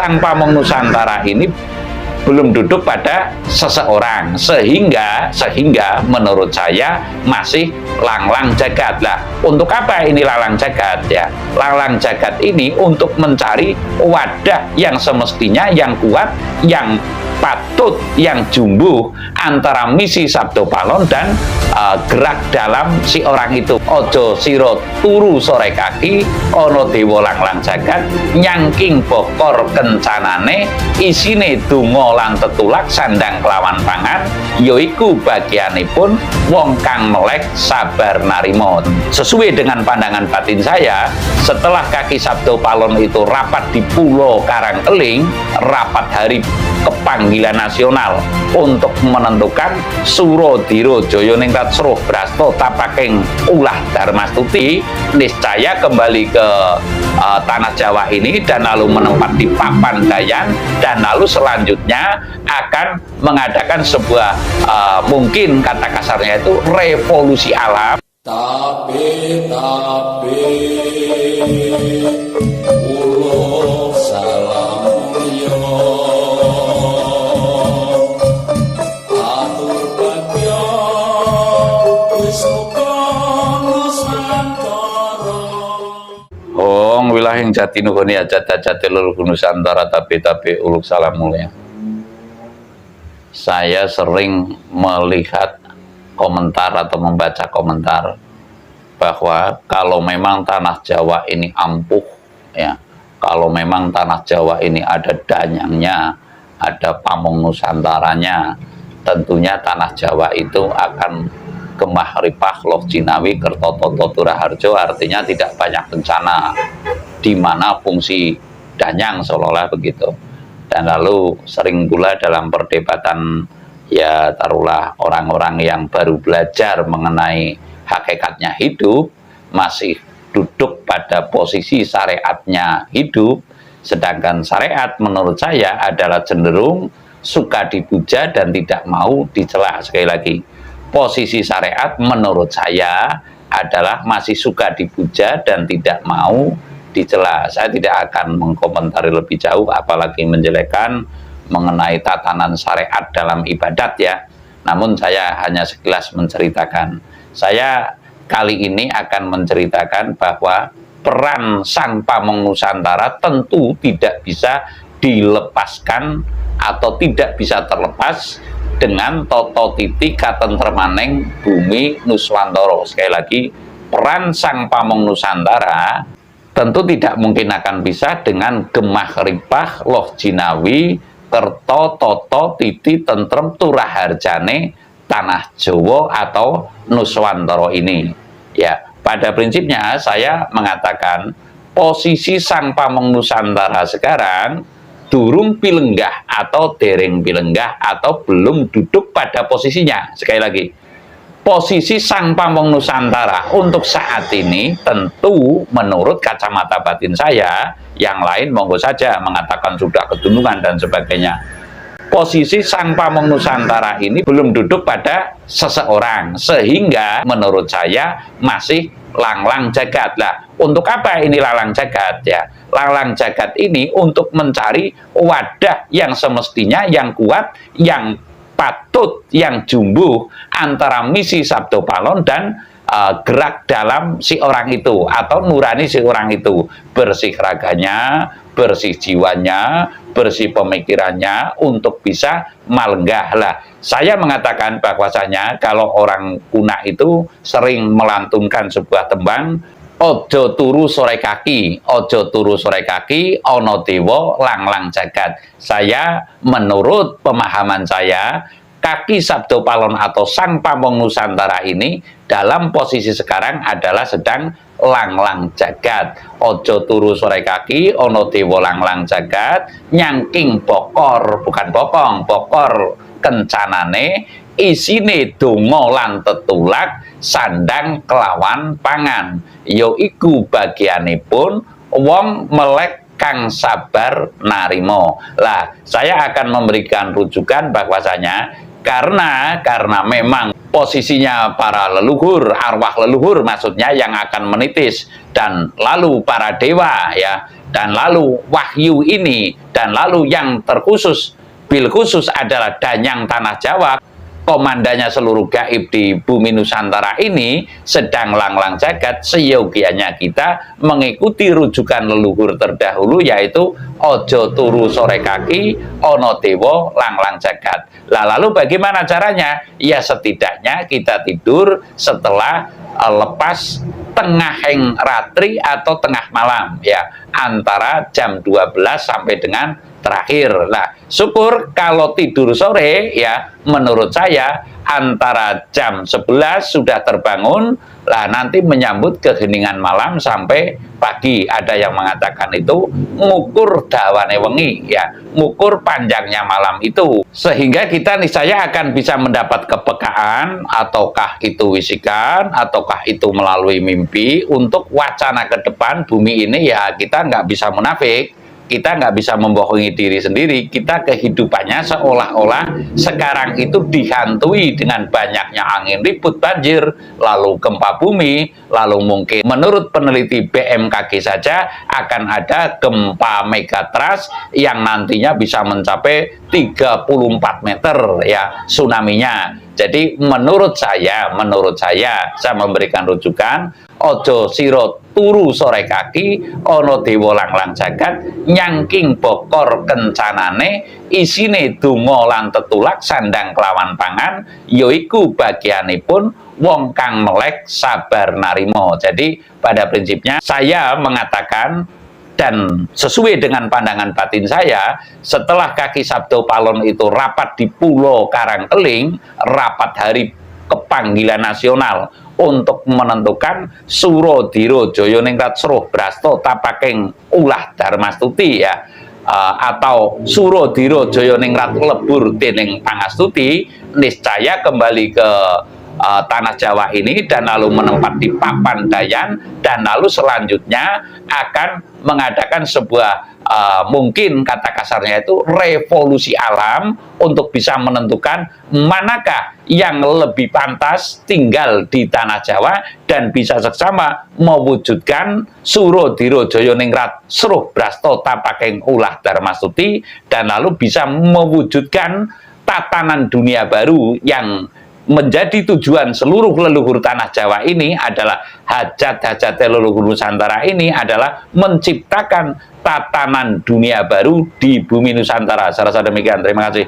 sang pamong Nusantara ini belum duduk pada seseorang, sehingga menurut saya masih langlang jagat. Lah, untuk apa ini langlang jagat ya? Langlang jagat ini untuk mencari wadah yang semestinya, yang kuat, yang patut, yang jumbuh antara misi Sabdo Palon dan gerak dalam si orang itu. Ojo siro turu sore kaki, ono dewa langlang jagat, nyangking bokor kencanane, isine donga lan tetulak sandang kelawan pangan, yoiku bagianipun wong kang melek sabar narimo. Sesuai dengan pandangan batin saya, setelah kaki Sabdo Palon itu rapat di Pulau Karangkeling, rapat hari kepanggilan nasional untuk menentukan Surodiro Joyo Ningrat Seruh Brasto Tapaking ulah Darmastuti, niscaya kembali ke tanah Jawa ini dan lalu menempat di papan Dayan, dan lalu selanjutnya akan mengadakan sebuah mungkin kata kasarnya itu revolusi alam. Tapi ulo salam yo atur bagyo wis Nusantara. Hong wilayah jati nugoni ajat-ajat lur Nusantara tapi uluk salam mulia. Saya sering melihat komentar atau membaca komentar bahwa kalau memang tanah Jawa ini ampuh ya, kalau memang tanah Jawa ini ada danyangnya, ada pamong Nusantaranya, tentunya tanah Jawa itu akan gemah ripah loh jinawi kertototo turaharjo, artinya tidak banyak bencana, di mana fungsi danyang seolah-olah begitu. Dan lalu sering pula dalam perdebatan ya taruhlah orang-orang yang baru belajar mengenai hakikatnya hidup, masih duduk pada posisi syariatnya hidup, sedangkan syariat menurut saya adalah cenderung suka dipuja dan tidak mau dicela. Sekali lagi, posisi syariat menurut saya adalah masih suka dipuja dan tidak mau dicela. Saya tidak akan mengkomentari lebih jauh apalagi menjelekkan mengenai tatanan syariat dalam ibadat ya. Namun saya hanya sekilas menceritakan. Saya kali ini akan menceritakan bahwa peran sang pamong Nusantara tentu tidak bisa dilepaskan atau tidak bisa terlepas dengan toto titi katentremaning bumi Nuswantara. Sekali lagi, peran sang pamong Nusantara tentu tidak mungkin akan bisa dengan gemah ripah loh jinawi kerto toto titi tentrem turaharjane tanah Jawa atau Nuswantara ini ya. Pada prinsipnya saya mengatakan posisi sang pamong Nusantara sekarang durung pilenggah atau dereng pilenggah atau belum duduk pada posisinya. Sekali lagi, posisi sang pamong Nusantara untuk saat ini tentu menurut kacamata batin saya, yang lain monggo saja mengatakan sudah kedunungan dan sebagainya. Posisi sang pamong Nusantara ini belum duduk pada seseorang, sehingga menurut saya masih langlang jagat. Lah, untuk apa ini langlang jagat ya? Langlang jagat ini untuk mencari wadah yang semestinya, yang kuat, yang patut, yang jumbuh antara misi Sabdo Palon dan gerak dalam si orang itu atau nurani si orang itu, bersih raganya, bersih jiwanya, bersih pemikirannya untuk bisa malenggah. Lah, saya mengatakan bahwasanya kalau orang kuno itu sering melantunkan sebuah tembang, ojo turu sore kaki, ojo turu sore kaki, ono dewa langlang jagat. Saya menurut pemahaman saya, kaki Sabdo Palon atau sang pamong Nusantara ini dalam posisi sekarang adalah sedang langlang jagat. Ojo turu sore kaki, ono dewa langlang jagat, nyangking bokor, bukan bokong, bokor kencanane, isine donga lan tetulak sandang kelawan pangan, yoiku bagianipun wong melek kang sabar narimo. Lah, saya akan memberikan rujukan bahwasanya karena memang posisinya para leluhur, arwah leluhur maksudnya yang akan menitis, dan lalu para dewa ya, dan lalu wahyu ini, dan lalu yang terkhusus bil khusus adalah Danyang Tanah Jawa, komandannya seluruh gaib di bumi Nusantara ini sedang langlang jagat. Seyogianya kita mengikuti rujukan leluhur terdahulu, yaitu ojo turu sore kaki, ono dewo langlang jagat. Lalu bagaimana caranya? Ya setidaknya kita tidur setelah lepas tengah heng ratri atau tengah malam, ya, antara jam 12 sampai dengan terakhir. Nah, syukur kalau tidur sore, ya, menurut saya antara jam 11 sudah terbangun, lah nanti menyambut keheningan malam sampai pagi. Ada yang mengatakan itu ngukur dawane wengi, ya, ngukur panjangnya malam itu, sehingga kita niscaya akan bisa mendapat kepekaan, ataukah itu wisikan, ataukah itu melalui mimpi, untuk wacana ke depan bumi ini. Ya kita nggak bisa munafik, kita nggak bisa membohongi diri sendiri. Kita kehidupannya seolah-olah sekarang itu dihantui dengan banyaknya angin ribut, banjir, lalu gempa bumi, lalu mungkin menurut peneliti BMKG saja akan ada gempa megatrust yang nantinya bisa mencapai 34 meter, ya, tsunami-nya. Jadi menurut saya memberikan rujukan, ojo siro turu sore kaki, ono dewa langlang jagat, nyangking bokor kencanane, isine donga lan tetulak sandang kelawan pangan, yoiku bagianipun wong kang melek sabar narimo. Jadi pada prinsipnya saya mengatakan, dan sesuai dengan pandangan batin saya, setelah kaki Sabdo Palon itu rapat di Pulau Karangkeling, rapat hari kepanggilan nasional untuk menentukan Suro Diro Joyoningrat Sruh Brasto Tapaking Ulah Darmastuti, ya, atau Suro Diro Joyoningrat Lebur Dening Pangastuti, niscaya kembali ke tanah Jawa ini dan lalu menempat di Papan Dayan, dan lalu selanjutnya akan mengadakan sebuah mungkin kata kasarnya itu revolusi alam untuk bisa menentukan manakah yang lebih pantas tinggal di tanah Jawa dan bisa seksama mewujudkan Suro Diro Joyoningrat Sruh Brasto Tapaking Ulah Darmastuti, dan lalu bisa mewujudkan tatanan dunia baru yang menjadi tujuan seluruh leluhur tanah Jawa ini. Adalah hajat-hajat leluhur Nusantara ini adalah menciptakan tatanan dunia baru di bumi Nusantara. Saya rasa demikian. Terima kasih.